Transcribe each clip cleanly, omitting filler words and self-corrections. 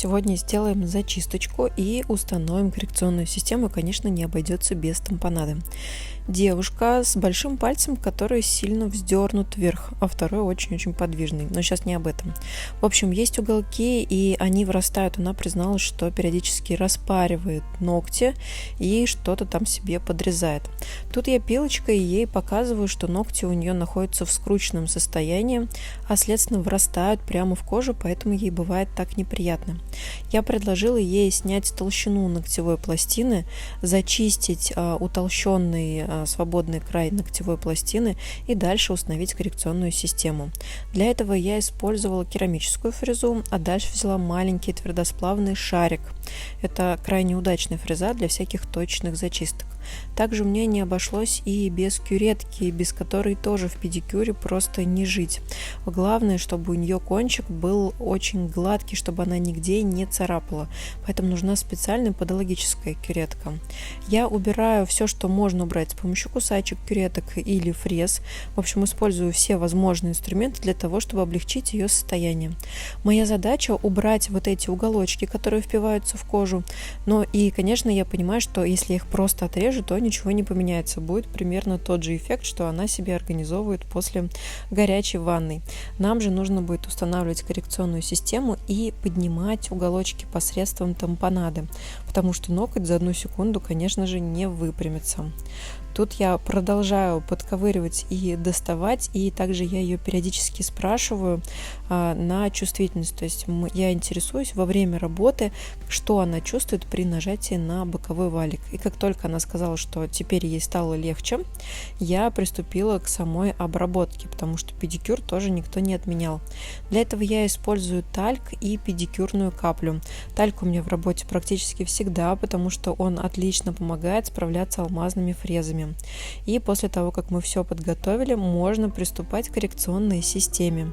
Сегодня сделаем зачисточку и установим коррекционную систему. Конечно, не обойдется без тампонады. Девушка с большим пальцем, который сильно вздернут вверх, а второй очень-очень подвижный. Но сейчас не об этом. В общем, есть уголки, и они вырастают. Она призналась, что периодически распаривает ногти и что-то там себе подрезает. Тут я пилочкой ей показываю, что ногти у нее находятся в скрученном состоянии, а следственно вырастают прямо в кожу, поэтому ей бывает так неприятно. Я предложила ей снять толщину ногтевой пластины, зачистить утолщенный свободный край ногтевой пластины и дальше установить коррекционную систему. Для этого я использовала керамическую фрезу, а дальше взяла маленький твердосплавный шарик. Это крайне удачная фреза для всяких точных зачисток. Также мне не обошлось и без кюретки, без которой тоже в педикюре просто не жить. Главное, чтобы у нее кончик был очень гладкий, чтобы она нигде не царапала. Поэтому нужна специальная подологическая кюретка. Я убираю все, что можно убрать с помощью кусачек, кюреток или фрез. В общем, использую все возможные инструменты для того, чтобы облегчить ее состояние. Моя задача убрать вот эти уголочки, которые впиваются в кожу. Но и, конечно, я понимаю, что если я их просто отрежу, то ничего не поменяется. Будет примерно тот же эффект, что она себе организовывает после горячей ванны. Нам же нужно будет устанавливать коррекционную систему и поднимать уголочки посредством тампонады, потому что ноготь за 1 секунду, конечно же, не выпрямится. Тут я продолжаю подковыривать и доставать, и также я ее периодически спрашиваю на чувствительность. То есть я интересуюсь во время работы, что она чувствует при нажатии на боковой валик. И как только она сказала, что теперь ей стало легче, я приступила к самой обработке, потому что педикюр тоже никто не отменял. Для этого я использую тальк и педикюрную каплю. Тальк у меня в работе практически всегда, потому что он отлично помогает справляться алмазными фрезами. И после того, как мы все подготовили, можно приступать к коррекционной системе.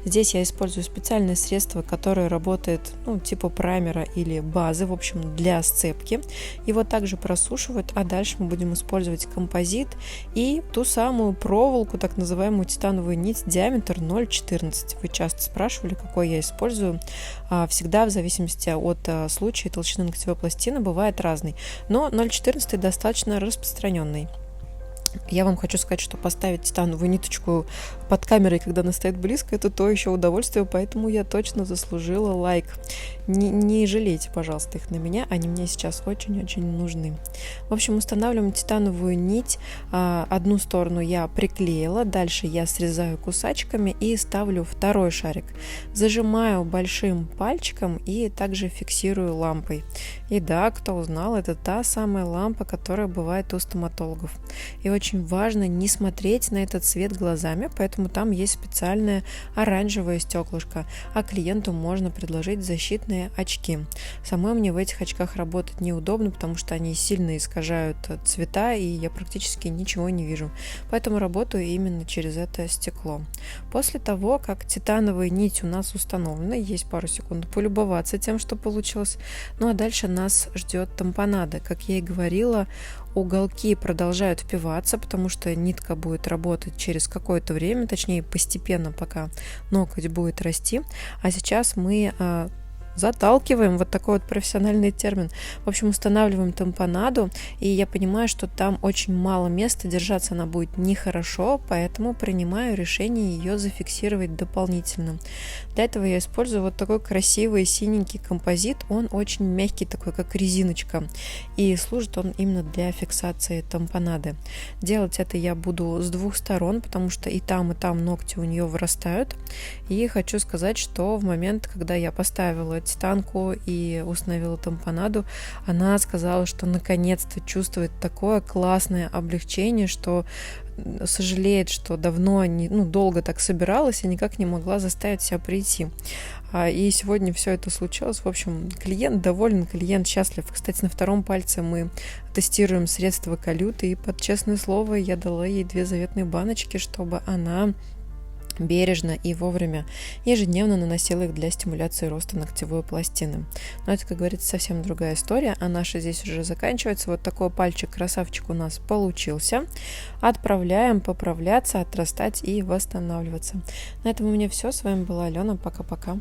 Здесь я использую специальное средство, которое работает типа праймера или базы, в общем, для сцепки. Его также просушивают, а дальше мы будем использовать композит и ту самую проволоку, так называемую титановую нить, диаметр 0,14. Вы часто спрашивали, какой я использую. Всегда в зависимости от случая толщины ногтевой пластины бывает разный, но 0,14 достаточно распространенный. Я вам хочу сказать, что поставить титановую ниточку под камерой, когда она стоит близко, это то еще удовольствие, поэтому я точно заслужила лайк. Не жалейте, пожалуйста, их на меня, они мне сейчас очень-очень нужны. В общем, устанавливаем титановую нить. Одну сторону я приклеила, дальше я срезаю кусачками и ставлю второй шарик. Зажимаю большим пальчиком и также фиксирую лампой. И да, кто узнал, это та самая лампа, которая бывает у стоматологов. И очень важно не смотреть на этот цвет глазами, поэтому там есть специальное оранжевое стеклышко, а клиенту можно предложить защитные очки. Самой мне в этих очках работать неудобно, потому что они сильно искажают цвета, и я практически ничего не вижу. Поэтому работаю именно через это стекло. После того, как титановая нить у нас установлена, есть пару секунд полюбоваться тем, что получилось. Ну а дальше нас ждет тампонада. Как я и говорила, уголки продолжают впиваться, потому что нитка будет работать через какое-то время, точнее постепенно, пока ноготь будет расти. А сейчас мы заталкиваем, вот такой вот профессиональный термин. В общем, устанавливаем тампонаду, и я понимаю, что там очень мало места, держаться она будет нехорошо, поэтому принимаю решение ее зафиксировать дополнительно. Для этого я использую вот такой красивый синенький композит, он очень мягкий, такой как резиночка, и служит он именно для фиксации тампонады. Делать это я буду с 2 сторон, потому что и там ногти у нее вырастают, и хочу сказать, что в момент, когда я поставила титанку и установила тампонаду, она сказала, что наконец-то чувствует такое классное облегчение, что сожалеет, что давно долго так собиралась и никак не могла заставить себя прийти. И сегодня все это случилось. В общем, клиент доволен, клиент счастлив. Кстати, на 2 пальце мы тестируем средства колюты, и под честное слово я дала ей 2 заветные баночки, чтобы она бережно и вовремя ежедневно наносила их для стимуляции роста ногтевой пластины. Но это, как говорится, совсем другая история, а наша здесь уже заканчивается. Вот такой пальчик-красавчик у нас получился. Отправляем поправляться, отрастать и восстанавливаться. На этом у меня все. С вами была Алена. Пока-пока.